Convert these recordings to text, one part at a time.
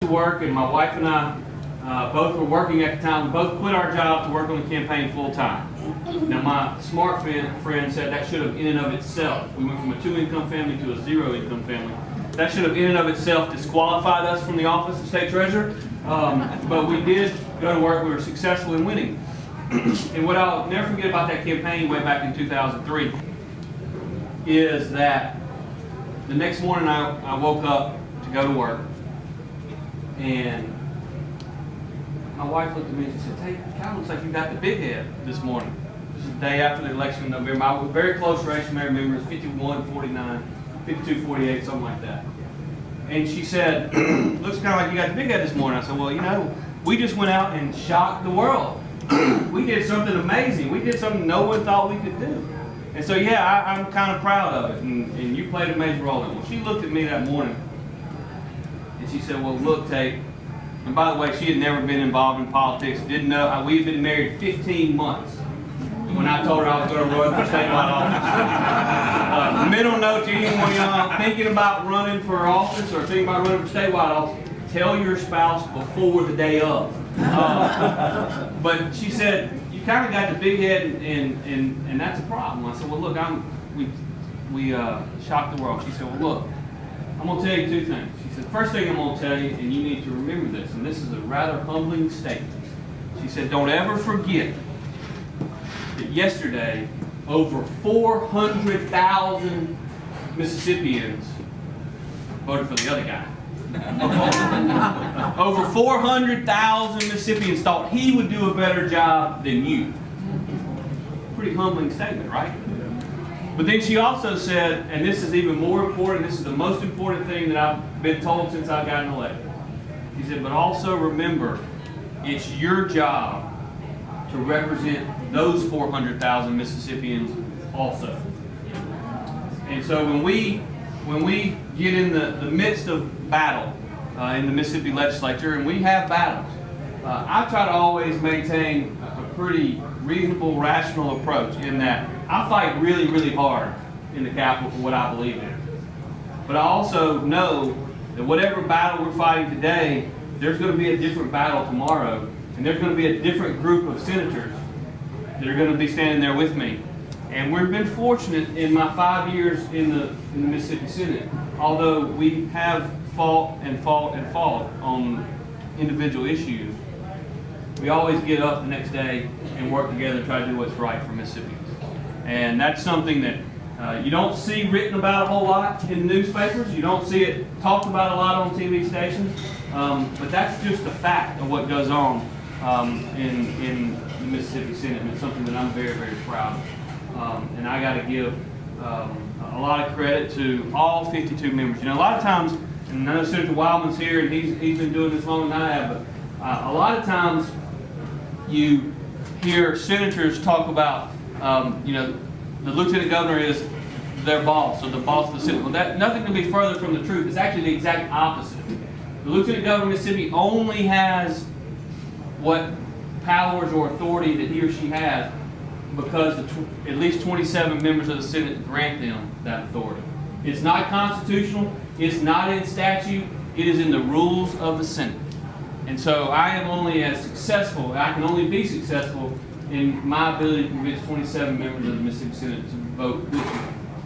work, and my wife and I both were working at the time. We both quit our job to work on the campaign full time. Now, my smart friend said that should have in and of itself, we went from a 2-income family to a 0-income family. That should have in and of itself disqualified us from the office of state treasurer. But we did go to work. We were successful in winning. And what I'll never forget about that campaign way back in 2003 is that the next morning I woke up to go to work, and my wife looked at me and she said, "Tate, it kind of looks like you got the big head this morning." This is the day after the election in November. I was a very close race, you may remember, it was 51-49, 52-48, something like that. And she said, "Looks kind of like you got the big head this morning." I said, "Well, you know, we just went out and shocked the world. We did something amazing. We did something no one thought we could do." And so, yeah, I'm kind of proud of it, and you played a major role in it. Well, she looked at me that morning, and she said, "Well, look, Tate," and by the way, she had never been involved in politics, didn't know, we'd been married 15 months when I told her I was going to run for statewide office. Middle note to anyone y'all thinking about running for office or thinking about running for statewide office, tell your spouse before the day of. But she said, "You kind of got the big head, and that's a problem." I said, "Well, look, we shocked the world." She said, "Well, look, I'm going to tell you two things." She said, "First thing I'm going to tell you, and you need to remember this, and this is a rather humbling statement." She said, "Don't ever forget that yesterday, over 400,000 Mississippians voted for the other guy." Over 400,000 Mississippians thought he would do a better job than you. Pretty humbling statement, right? But then she also said, and this is even more important, this is the most important thing that I've been told since I've gotten elected. She said, "But also remember, it's your job to represent those 400,000 Mississippians also." And so when we get in the midst of battle in the Mississippi legislature, and we have battles, I try to always maintain a pretty reasonable, rational approach in that I fight really, really hard in the Capitol for what I believe in. But I also know that whatever battle we're fighting today, there's going to be a different battle tomorrow, and there's going to be a different group of senators that are going to be standing there with me. And we've been fortunate in my 5 years in the Mississippi Senate, although we have fought on individual issues, we always get up the next day and work together and try to do what's right for Mississippians. And that's something that you don't see written about a whole lot in the newspapers. You don't see it talked about a lot on TV stations. But that's just a fact of what goes on in the Mississippi Senate, and it's something that I'm very, very proud of. And I got to give a lot of credit to all 52 members. You know, a lot of times, and I know Senator Wildman's here, and he's been doing this longer than I have, but a lot of times you hear senators talk about, you know, the lieutenant governor is their boss, or the boss of the Senate. Well, that nothing can be further from the truth. It's actually the exact opposite. The lieutenant governor of Mississippi only has what powers or authority that he or she has because at least 27 members of the Senate grant them that authority. It's not constitutional. It's not in statute. It is in the rules of the Senate. And so I am only as successful, I can only be successful in my ability to convince 27 members of the Mississippi Senate to vote with me.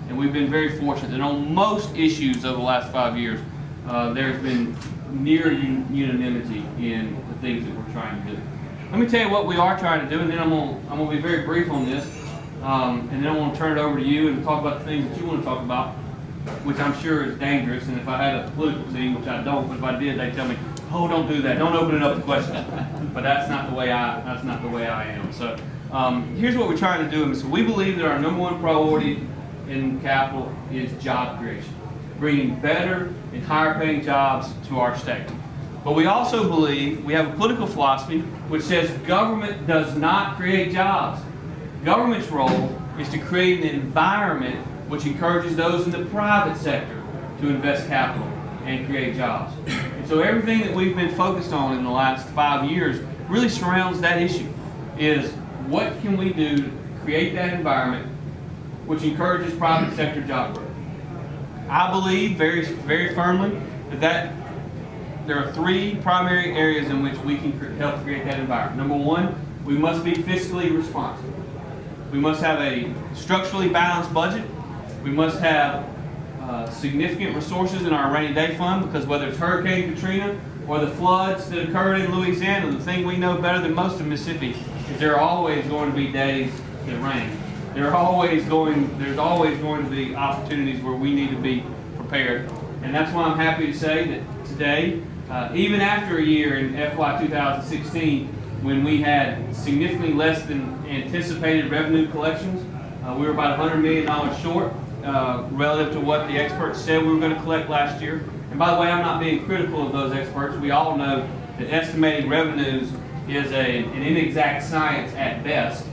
And we've been very fortunate that on most issues over the last 5 years, there's been near unanimity in the things that we're trying to do. Let me tell you what we are trying to do, and then I'm going to be very brief on this, and then I'm going to turn it over to you and talk about the things that you want to talk about, which I'm sure is dangerous. And if I had a political team, which I don't, but if I did, they'd tell me, "Oh, don't do that. Don't open it up to questions." But that's not the way I am. So here's what we're trying to do. So we believe that our number one priority in Capitol is job creation, bringing better and higher paying jobs to our state. But we also believe, we have a political philosophy which says government does not create jobs. Government's role is to create an environment which encourages those in the private sector to invest capital and create jobs. And so everything that we've been focused on in the last 5 years really surrounds that issue, is what can we do to create that environment which encourages private sector job growth. I believe very, very firmly that there are three primary areas in which we can help create that environment. Number one, we must be fiscally responsible. We must have a structurally balanced budget. We must have significant resources in our rainy day fund, because whether it's Hurricane Katrina or the floods that occurred in Louisiana, the thing we know better than most in Mississippi is there are always going to be days that rain. There's always going to be opportunities where we need to be prepared. And that's why I'm happy to say that today, even after a year in FY 2016, when we had significantly less than anticipated revenue collections, we were about $100 million short relative to what the experts said we were going to collect last year. And by the way, I'm not being critical of those experts. We all know that estimating revenues is an inexact science at best,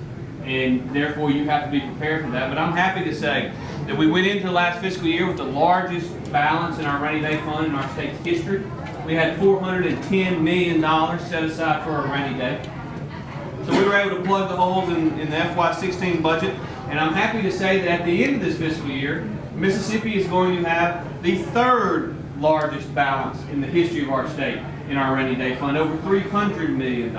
and therefore you have to be prepared for that. But I'm happy to say that we went into the last fiscal year with the largest balance in our rainy day fund in our state's history. We had $410 million set aside for a rainy day. So we were able to plug the holes in the FY16 budget, and I'm happy to say that at the end of this fiscal year, Mississippi is going to have the third largest balance in the history of our state in our rainy day fund, over $300 million.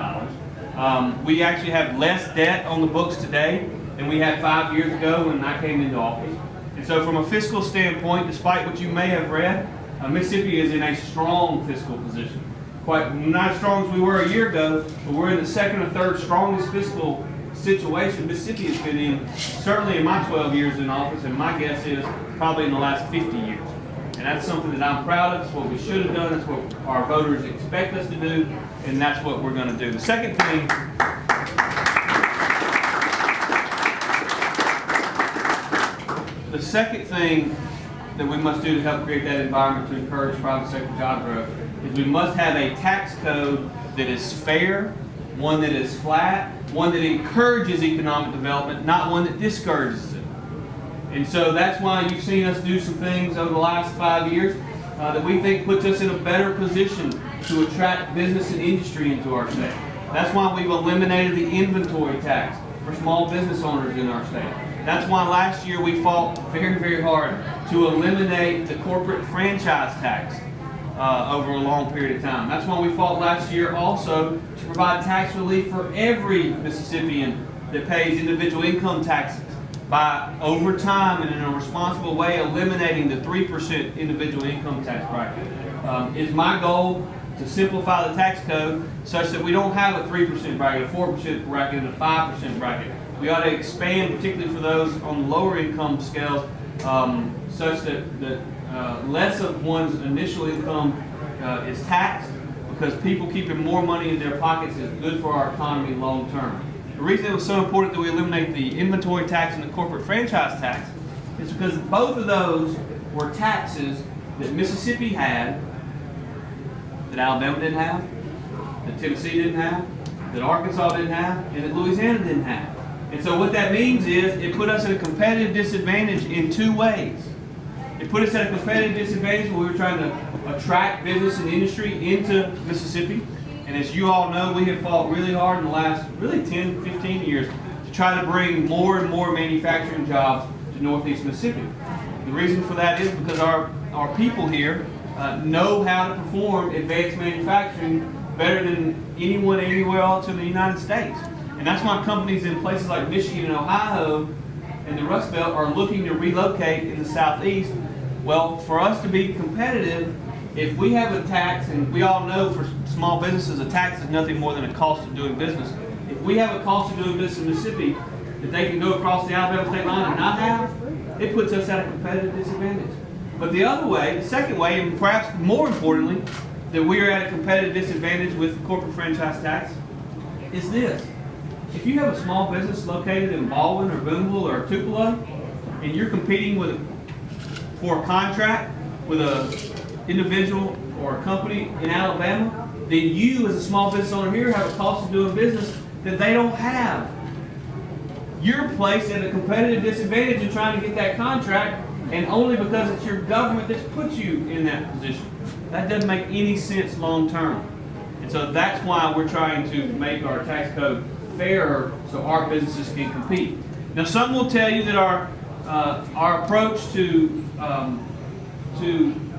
We actually have less debt on the books today than we had 5 years ago when I came into office. And so from a fiscal standpoint, despite what you may have read, Mississippi is in a strong fiscal position. Quite not as strong as we were a year ago, but we're in the second or third strongest fiscal situation Mississippi has been in, certainly in my 12 years in office, and my guess is probably in the last 50 years. And that's something that I'm proud of. It's what we should have done. It's what our voters expect us to do, and that's what we're going to do. The second thing, that we must do to help create that environment to encourage private sector job growth is we must have a tax code that is fair, one that is flat, one that encourages economic development, not one that discourages it. And so that's why you've seen us do some things over the last 5 years that we think puts us in a better position to attract business and industry into our state. That's why we've eliminated the inventory tax for small business owners in our state. That's why last year we fought very, very hard to eliminate the corporate franchise tax over a long period of time. That's why we fought last year also to provide tax relief for every Mississippian that pays individual income taxes by, over time and in a responsible way, eliminating the 3% individual income tax bracket. It's my goal to simplify the tax code such that we don't have a 3% bracket, a 4% bracket, and a 5% bracket. We ought to expand, particularly for those on the lower income scales, such that less of one's initial income is taxed, because people keeping more money in their pockets is good for our economy long term. The reason it was so important that we eliminate the inventory tax and the corporate franchise tax is because both of those were taxes that Mississippi had, that Alabama didn't have, that Tennessee didn't have, that Arkansas didn't have, and that Louisiana didn't have. And so what that means is it put us at a competitive disadvantage in two ways. It put us at a competitive disadvantage when we were trying to attract business and industry into Mississippi. And as you all know, we have fought really hard in the last 10, 15 years to try to bring more and more manufacturing jobs to Northeast Mississippi. The reason for that is because our people here know how to perform advanced manufacturing better than anyone anywhere else in the United States. And that's why companies in places like Michigan and Ohio and the Rust Belt are looking to relocate in the Southeast. Well, for us to be competitive, if we have a tax, and we all know for small businesses a tax is nothing more than a cost of doing business. If we have a cost of doing business in Mississippi that they can go across the Alabama state line and not have, it puts us at a competitive disadvantage. But the other way, the second way, and perhaps more importantly, that we are at a competitive disadvantage with the corporate franchise tax is this. If you have a small business located in Baldwyn or Boonville or Tupelo, and you're competing for a contract with an individual or a company in Alabama, then you as a small business owner here have a cost of doing business that they don't have. You're placed at a competitive disadvantage in trying to get that contract, and only because it's your government that's put you in that position. That doesn't make any sense long term. And so that's why we're trying to make our tax code fairer so our businesses can compete. Now, some will tell you that our approach to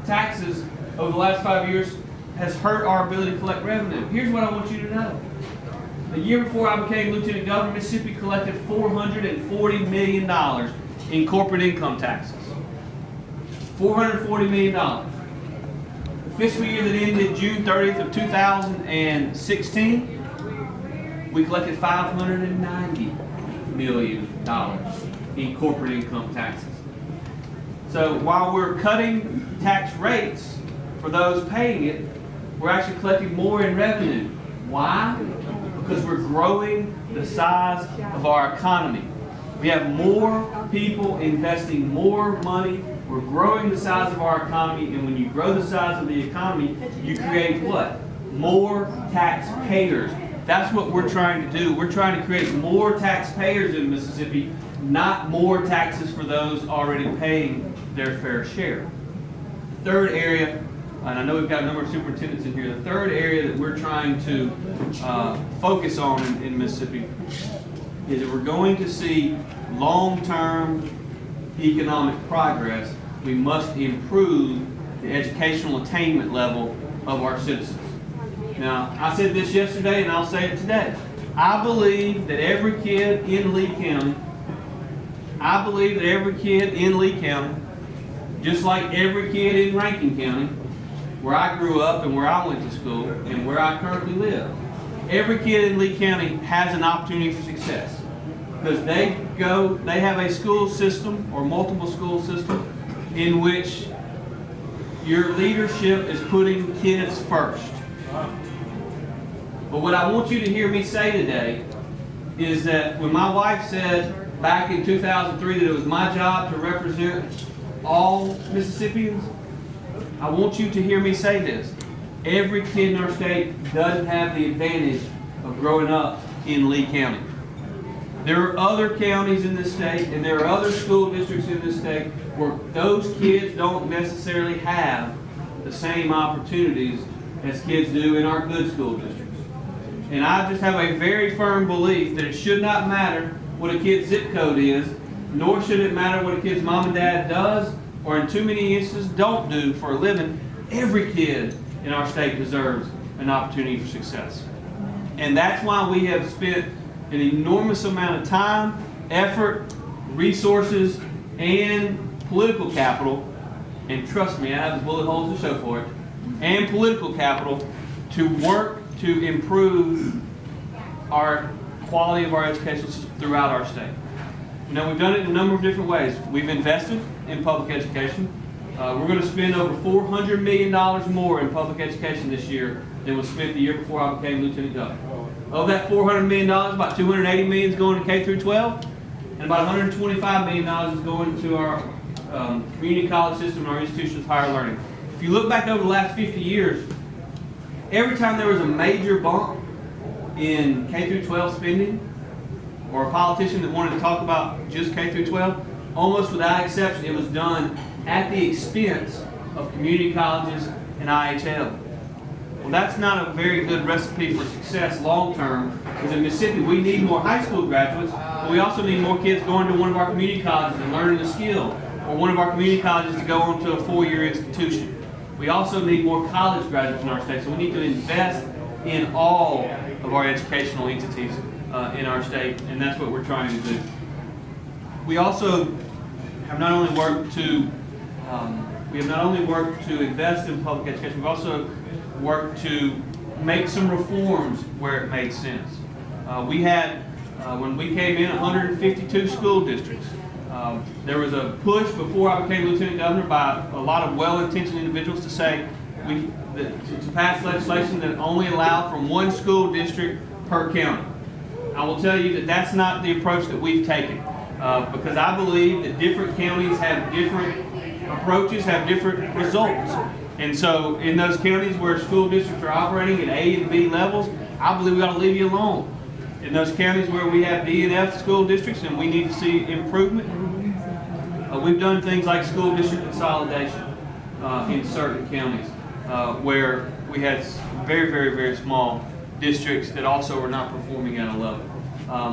taxes over the last 5 years has hurt our ability to collect revenue. Here's what I want you to know. The year before I became lieutenant governor, Mississippi collected $440 million in corporate income taxes. $440 million. The fiscal year that ended June 30th of 2016, we collected $590 million in corporate income taxes. So while we're cutting tax rates for those paying it, we're actually collecting more in revenue. Why? Because we're growing the size of our economy. We have more people investing more money. We're growing the size of our economy, and when you grow the size of the economy, you create what? More taxpayers. That's what we're trying to do. We're trying to create more taxpayers in Mississippi, not more taxes for those already paying their fair share. The third area, and I know we've got a number of superintendents in here, the third area that we're trying to focus on in Mississippi is that we're going to see long-term economic progress. We must improve the educational attainment level of our citizens. Now, I said this yesterday and I'll say it today. I believe that every kid in Lee County, just like every kid in Rankin County, where I grew up and where I went to school and where I currently live, every kid in Lee County has an opportunity for success. Because they have a school system or multiple school systems in which your leadership is putting kids first. But what I want you to hear me say today is that when my wife said back in 2003 that it was my job to represent all Mississippians, I want you to hear me say this. Every kid in our state doesn't have the advantage of growing up in Lee County. There are other counties in this state and there are other school districts in this state where those kids don't necessarily have the same opportunities as kids do in our good school districts. And I just have a very firm belief that it should not matter what a kid's zip code is, nor should it matter what a kid's mom and dad does, or in too many instances don't do for a living. Every kid in our state deserves an opportunity for success. And that's why we have spent an enormous amount of time, effort, resources, and political capital, and trust me, I have the bullet holes to show for it, and political capital to work to improve our quality of our education system throughout our state. Now, we've done it in a number of different ways. We've invested in public education. We're going to spend over $400 million more in public education this year than was spent the year before I became lieutenant governor. Of that $400 million, about $280 million is going to K through 12, and about $125 million is going to our community college system and our institutions of higher learning. If you look back over the last 50 years, every time there was a major bump in K through 12 spending, or a politician that wanted to talk about just K through 12, almost without exception, it was done at the expense of community colleges and IHL. Well, that's not a very good recipe for success long term, because in Mississippi we need more high school graduates, but we also need more kids going to one of our community colleges and learning a skill, or one of our community colleges to go on to a four-year institution. We also need more college graduates in our state, so we need to invest in all of our educational entities in our state, and that's what we're trying to do. We also have not only worked to invest in public education, we've also worked to make some reforms where it made sense. We had, when we came in, 152 school districts. There was a push before I became lieutenant governor by a lot of well-intentioned individuals to say to pass legislation that only allowed from one school district per county. I will tell you that that's not the approach that we've taken, because I believe that different counties have different approaches, have different results. And so in those counties where school districts are operating at A and B levels, I believe we ought to leave you alone. In those counties where we have D and F school districts and we need to see improvement, we've done things like school district consolidation in certain counties where we had very, very, very small districts that also were not performing at a level.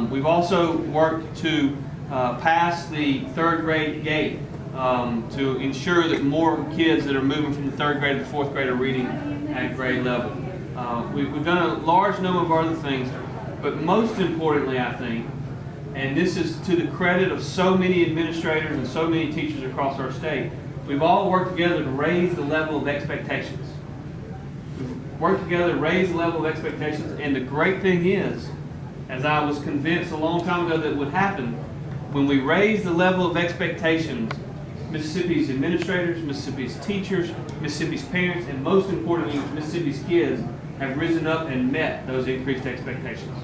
We've also worked to pass the third grade gate to ensure that more kids that are moving from the third grade to the fourth grade are reading at grade level. We've done a large number of other things, but most importantly, I think, and this is to the credit of so many administrators and so many teachers across our state, we've all worked together to raise the level of expectations. We've worked together to raise the level of expectations, and the great thing is, as I was convinced a long time ago that would happen, when we raise the level of expectations, Mississippi's administrators, Mississippi's teachers, Mississippi's parents, and most importantly, Mississippi's kids have risen up and met those increased expectations.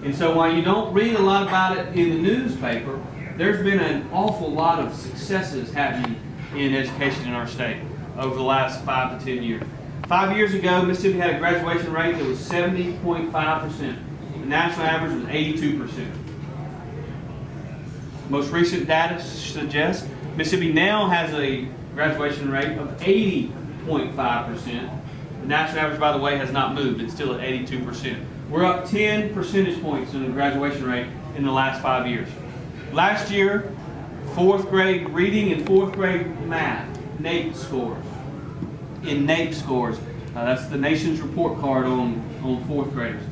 And so while you don't read a lot about it in the newspaper, there's been an awful lot of successes happening in education in our state over the last 5 to 10 years. 5 years ago, Mississippi had a graduation rate that was 70.5%. The national average was 82%. Most recent data suggests Mississippi now has a graduation rate of 80.5%. The national average, by the way, has not moved. It's still at 82%. We're up 10 percentage points in the graduation rate in the last 5 years. Last year, 4th grade reading and 4th grade math, NAEP scores. In NAEP scores, that's the nation's report card on 4th graders.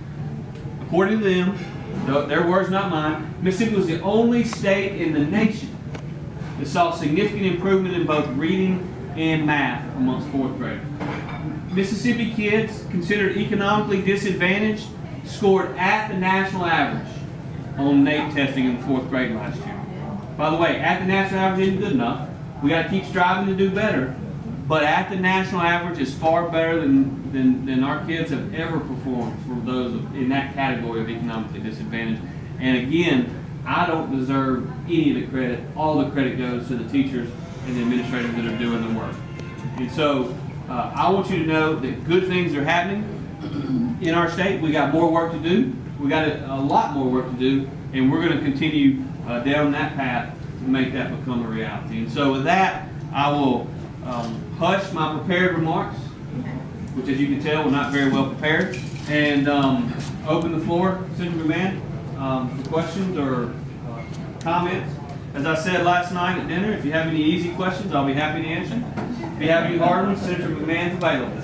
According to them, their words, not mine, Mississippi was the only state in the nation that saw significant improvement in both reading and math amongst 4th graders. Mississippi kids considered economically disadvantaged scored at the national average on NAEP testing in the 4th grade last year. By the way, at the national average isn't good enough. We got to keep striving to do better. But at the national average is far better than our kids have ever performed for those in that category of economically disadvantaged. And again, I don't deserve any of the credit. All the credit goes to the teachers and the administrators that are doing the work. And so I want you to know that good things are happening in our state. We got more work to do. We got a lot more work to do, and we're going to continue down that path to make that become a reality. And so with that, I will hush my prepared remarks, which as you can tell were not very well prepared, and open the floor, Senator McMahan, for questions or comments. As I said last night at dinner, if you have any easy questions, I'll be happy to answer. If you have any hard ones, Senator McMahan's available.